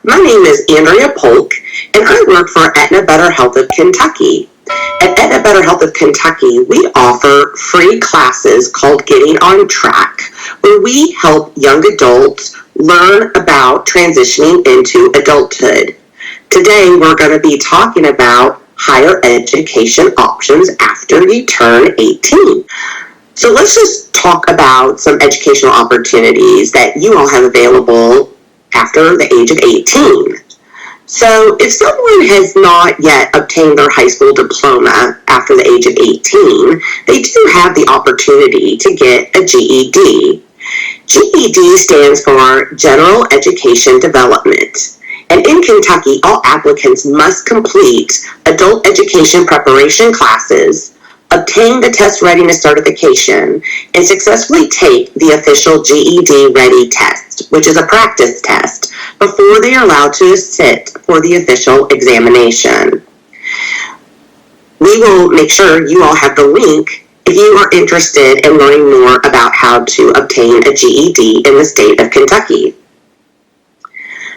My name is Andrea Polk, and I work for Aetna Better Health of Kentucky. At Aetna Better Health of Kentucky, we offer free classes called Getting on Track, where we help young adults learn about transitioning into adulthood. Today, we're going to be talking about higher education options after you turn 18. So let's just talk about some educational opportunities that you all have available after the age of 18. So if someone has not yet obtained their high school diploma after the age of 18, they do have the opportunity to get a GED. GED stands for General Education Development. And in Kentucky, all applicants must complete adult education preparation classes, obtain the test readiness certification, and successfully take the official GED Ready test, which is a practice test, before they are allowed to sit for the official examination. We will make sure you all have the link if you are interested in learning more about how to obtain a GED in the state of Kentucky.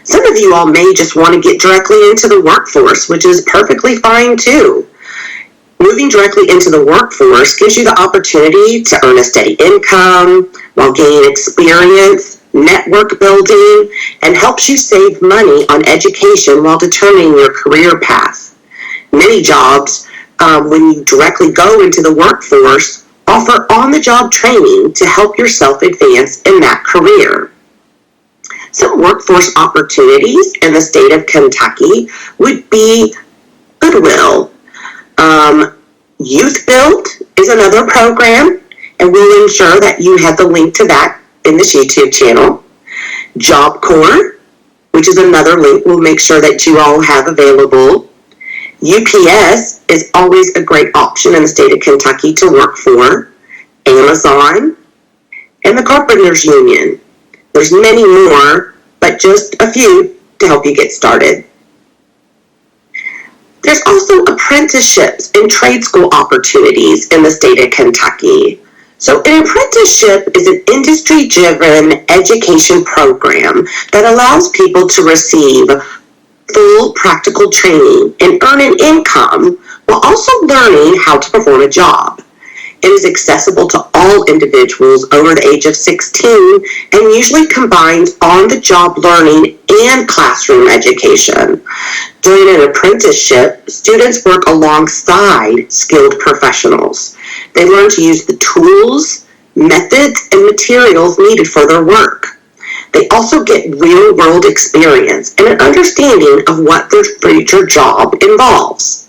Some of you all may just want to get directly into the workforce, which is perfectly fine too. Moving directly into the workforce gives you the opportunity to earn a steady income while gaining experience, network building, and helps you save money on education while determining your career path. Many jobs, when you directly go into the workforce, offer on-the-job training to help yourself advance in that career. Some workforce opportunities in the state of Kentucky would be Goodwill. Youth Build is another program, and we'll ensure that you have the link to that in this YouTube channel. Job Corps, which is another link we'll make sure that you all have available. UPS is always a great option in the state of Kentucky to work for. Amazon, and the Carpenters Union. There's many more, but just a few to help you get started. There's also apprenticeships and trade school opportunities in the state of Kentucky. So an apprenticeship is an industry-driven education program that allows people to receive full practical training and earn an income while also learning how to perform a job. It is accessible to all individuals over the age of 16 and usually combines on-the-job learning and classroom education. During an apprenticeship, students work alongside skilled professionals. They learn to use the tools, methods, and materials needed for their work. They also get real-world experience and an understanding of what their future job involves.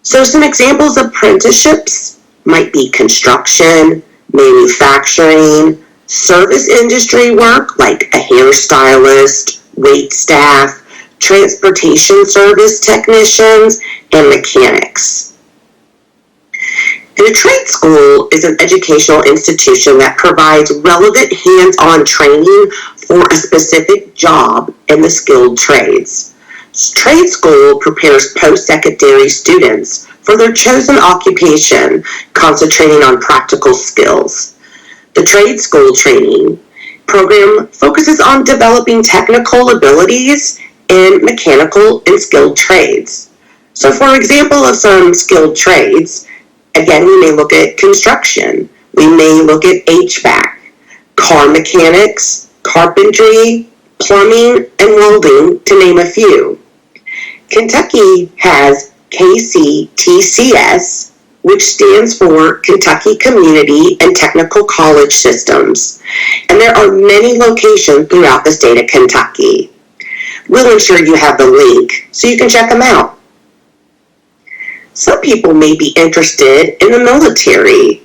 So some examples of apprenticeships might be construction, manufacturing, service industry work like a hairstylist, wait staff, transportation service technicians, and mechanics. And a trade school is an educational institution that provides relevant hands-on training for a specific job in the skilled trades. Trade school prepares post-secondary students for their chosen occupation, concentrating on practical skills. The trade school training program focuses on developing technical abilities in mechanical and skilled trades. So for example of some skilled trades, again, we may look at construction, we may look at HVAC, car mechanics, carpentry, plumbing, and welding, to name a few. Kentucky has KCTCS, which stands for Kentucky Community and Technical College Systems, and there are many locations throughout the state of Kentucky. We'll ensure you have the link so you can check them out. Some people may be interested in the military.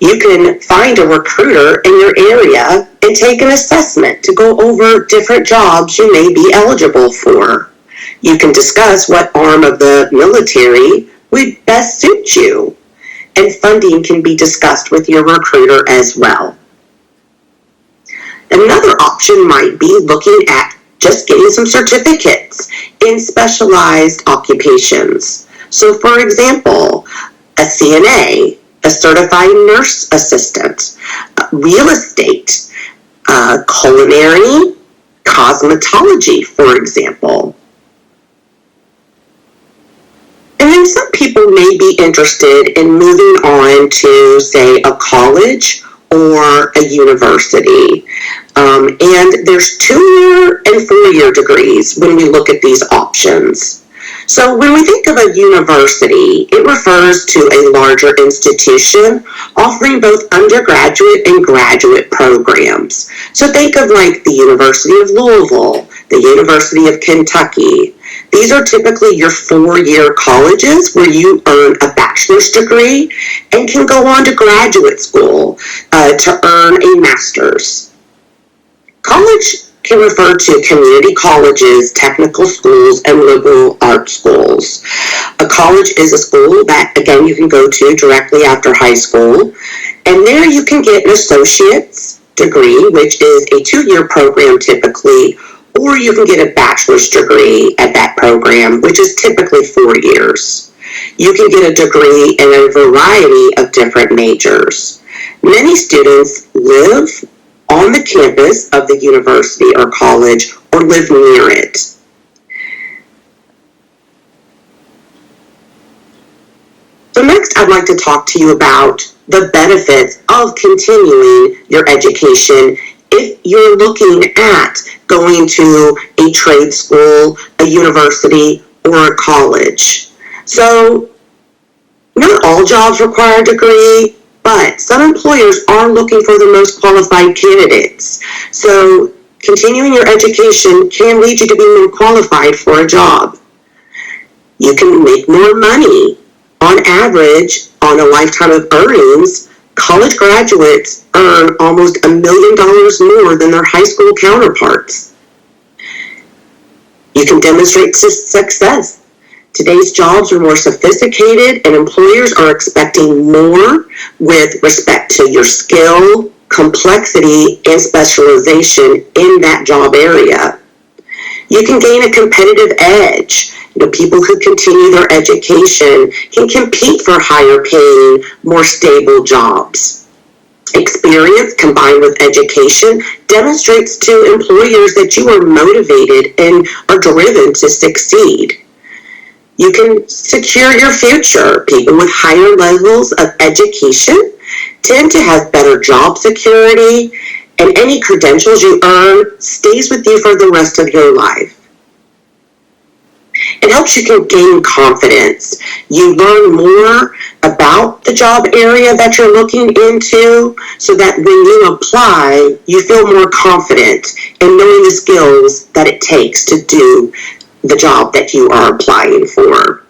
You can find a recruiter in your area and take an assessment to go over different jobs you may be eligible for. You can discuss what arm of the military would best suit you, and funding can be discussed with your recruiter as well. Another option might be looking at just getting some certificates in specialized occupations. So for example, a CNA, a certified nurse assistant, real estate, culinary, cosmetology, for example. And then some people may be interested in moving on to, say, a college or a university. And there's 2-year and 4-year degrees when we look at these options. So when we think of a university, it refers to a larger institution offering both undergraduate and graduate programs. So think of like the University of Louisville, the University of Kentucky. These are typically your 4-year colleges where you earn a bachelor's degree and can go on to graduate school to earn a master's. College can refer to community colleges, technical schools, and liberal arts schools. A college is a school that, again, you can go to directly after high school, and there you can get an associate's degree, which is a 2-year program typically, or you can get a bachelor's degree at that program, which is typically 4 years. You can get a degree in a variety of different majors. Many students live on the campus of the university or college or live near it. So next, I'd like to talk to you about the benefits of continuing your education if you're looking at going to a trade school, a university, or a college. So not all jobs require a degree, but some employers are looking for the most qualified candidates. So continuing your education can lead you to be more qualified for a job. You can make more money. On average, on a lifetime of earnings, college graduates earn almost $1 million more than their high school counterparts. You can demonstrate success. Today's jobs are more sophisticated and employers are expecting more with respect to your skill, complexity, and specialization in that job area. You can gain a competitive edge. People who continue their education can compete for higher paying, more stable jobs. Experience combined with education demonstrates to employers that you are motivated and are driven to succeed. You can secure your future. People with higher levels of education tend to have better job security, and any credentials you earn stays with you for the rest of your life. It helps you gain confidence. You learn more about the job area that you're looking into so that when you apply, you feel more confident in knowing the skills that it takes to do the job that you are applying for.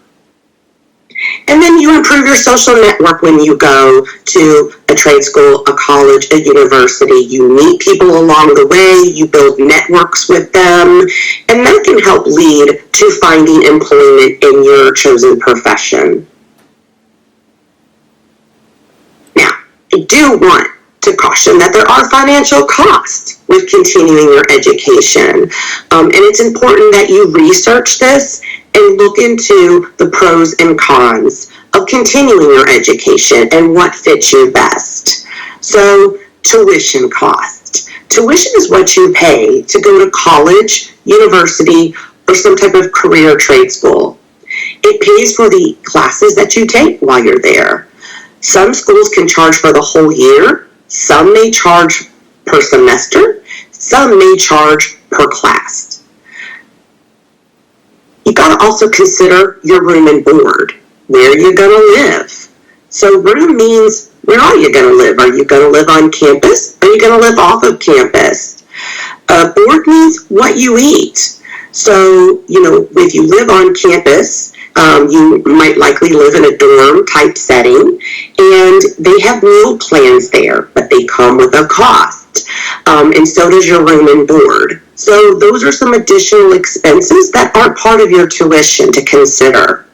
And then you improve your social network when you go to a trade school, a college, a university. You meet people along the way, you build networks with them, and that can help lead to finding employment in your chosen profession. Now, I do want to caution that there are financial costs with continuing your education. And it's important that you research this and look into the pros and cons of continuing your education and what fits you best. So, tuition cost. Tuition is what you pay to go to college, university, or some type of career trade school. It pays for the classes that you take while you're there. Some schools can charge for the whole year. Some may charge per semester. Some may charge per class. You got to also consider your room and board. Where are you going to live? So room means, where are you going to live? Are you going to live on campus? Are you going to live off of campus? Board means what you eat. So, if you live on campus, you might likely live in a dorm type setting, and they have meal plans there, but they come with a cost. And so does your room and board. So those are some additional expenses that aren't part of your tuition to consider.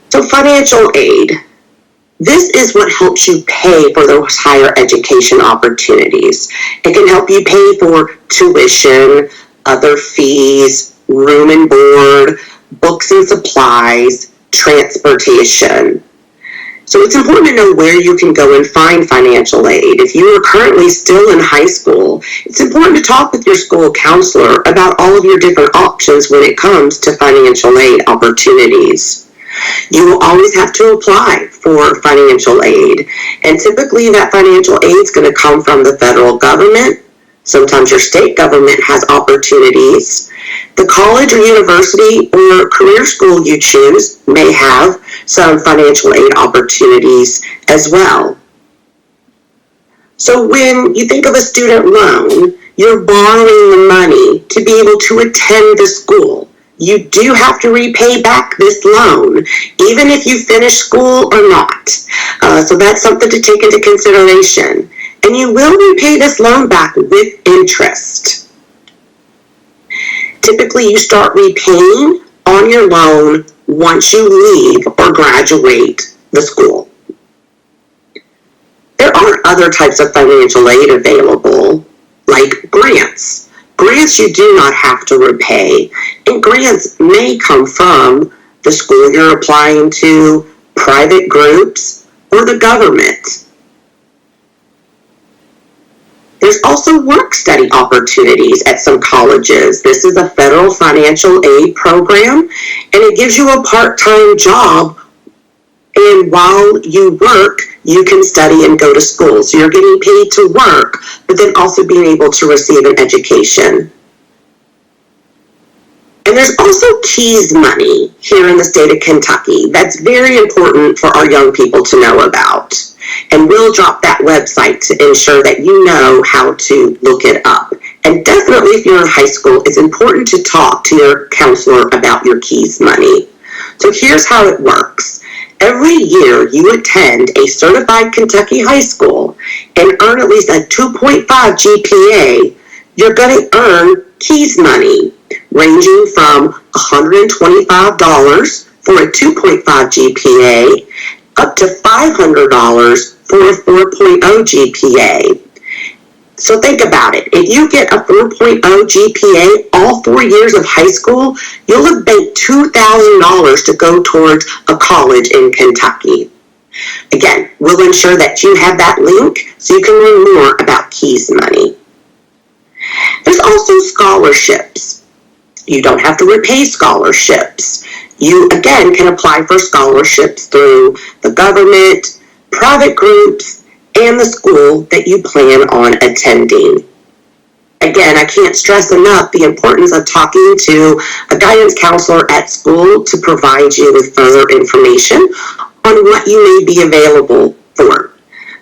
So financial aid. This is what helps you pay for those higher education opportunities. It can help you pay for tuition, other fees, room and board, books and supplies, transportation. So it's important to know where you can go and find financial aid. If you are currently still in high school, it's important to talk with your school counselor about all of your different options when it comes to financial aid opportunities. You will always have to apply for financial aid, and typically that financial aid is going to come from the federal government. Sometimes your state government has opportunities. The college or university or career school you choose may have some financial aid opportunities as well. So when you think of a student loan, you're borrowing the money to be able to attend the school. You do have to repay back this loan, even if you finish school or not. So that's something to take into consideration. And you will repay this loan back with interest. Typically, you start repaying on your loan once you leave or graduate the school. There are other types of financial aid available, like grants. Grants you do not have to repay, and grants may come from the school you're applying to, private groups, or the government. There's also work-study opportunities at some colleges. This is a federal financial aid program, and it gives you a part-time job, and while you work, you can study and go to school. So you're getting paid to work, but then also being able to receive an education. And there's also KEYS money here in the state of Kentucky. That's very important for our young people to know about. And we'll drop that website to ensure that you know how to look it up. And definitely if you're in high school, it's important to talk to your counselor about your KEYS money. So here's how it works. Every year you attend a certified Kentucky high school and earn at least a 2.5 GPA, you're going to earn KEYS money, ranging from $125 for a 2.5 GPA up to $500 for a 4.0 GPA. So think about it. If you get a 4.0 GPA all 4 years of high school, you'll have banked $2,000 to go towards a college in Kentucky. Again, we'll ensure that you have that link so you can learn more about KEYS money. There's also scholarships. You don't have to repay scholarships. You, again, can apply for scholarships through the government, private groups, and the school that you plan on attending. Again, I can't stress enough the importance of talking to a guidance counselor at school to provide you with further information on what you may be available for.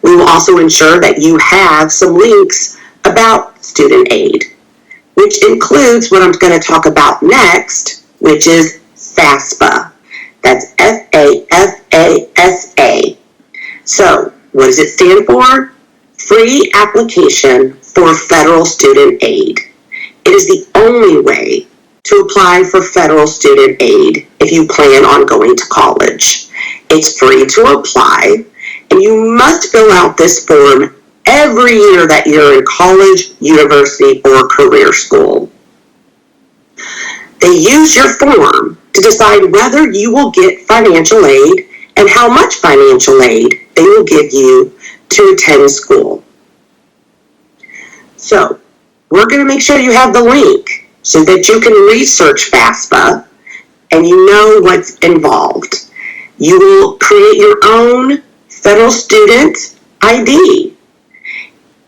We will also ensure that you have some links about student aid, which includes what I'm going to talk about next, which is FASFA. That's FASFA. So, what does it stand for? Free Application for Federal Student Aid. It is the only way to apply for federal student aid if you plan on going to college. It's free to apply, and you must fill out this form every year that you're in college, university, or career school. They use your form to decide whether you will get financial aid and how much financial aid they will give you to attend school. So, we're going to make sure you have the link so that you can research FASFA and you know what's involved. You will create your own federal student ID.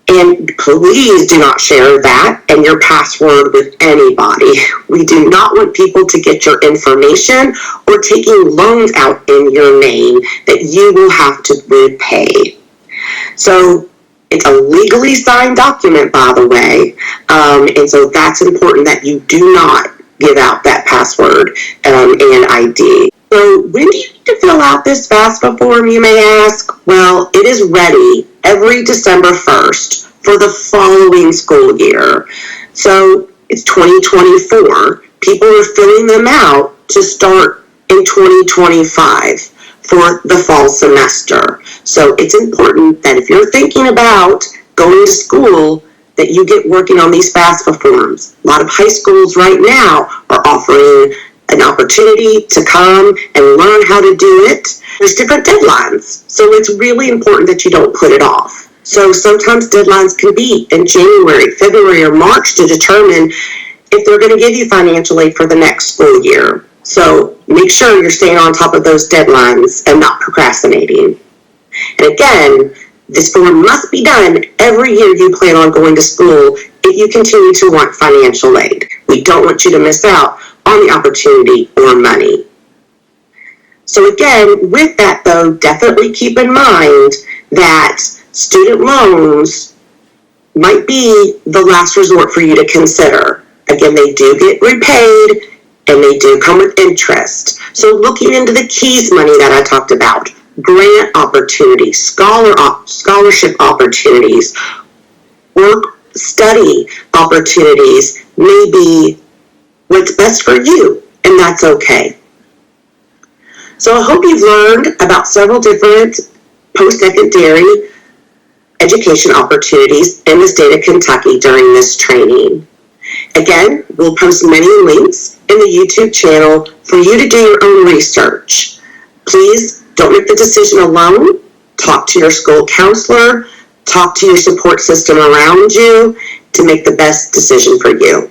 And please do not share that and your password with anybody. We do not want people to get your information or taking loans out in your name that you will have to repay. So it's a legally signed document, by the way, and so that's important that you do not give out that password and ID. So when do you need to fill out this FAFSA form, you may ask? Well, it is ready every December 1st for the following school year. So it's 2024. People are filling them out to start in 2025 for the fall semester. So it's important that if you're thinking about going to school, that you get working on these FAFSA forms. A lot of high schools right now are offering an opportunity to come and learn how to do it, there's different deadlines. So it's really important that you don't put it off. So sometimes deadlines can be in January, February, or March to determine if they're going to give you financial aid for the next school year. So make sure you're staying on top of those deadlines and not procrastinating. And again, this form must be done every year you plan on going to school if you continue to want financial aid. We don't want you to miss out on the opportunity or money. So again, with that though, definitely keep in mind that student loans might be the last resort for you to consider. Again, they do get repaid and they do come with interest. So looking into the KEYS money that I talked about, grant opportunities, scholarship opportunities, work study opportunities may be what's best for you, and that's okay. So I hope you've learned about several different post-secondary education opportunities in the state of Kentucky during this training. Again, we'll post many links in the YouTube channel for you to do your own research. Please don't make the decision alone. Talk to your school counselor, talk to your support system around you to make the best decision for you.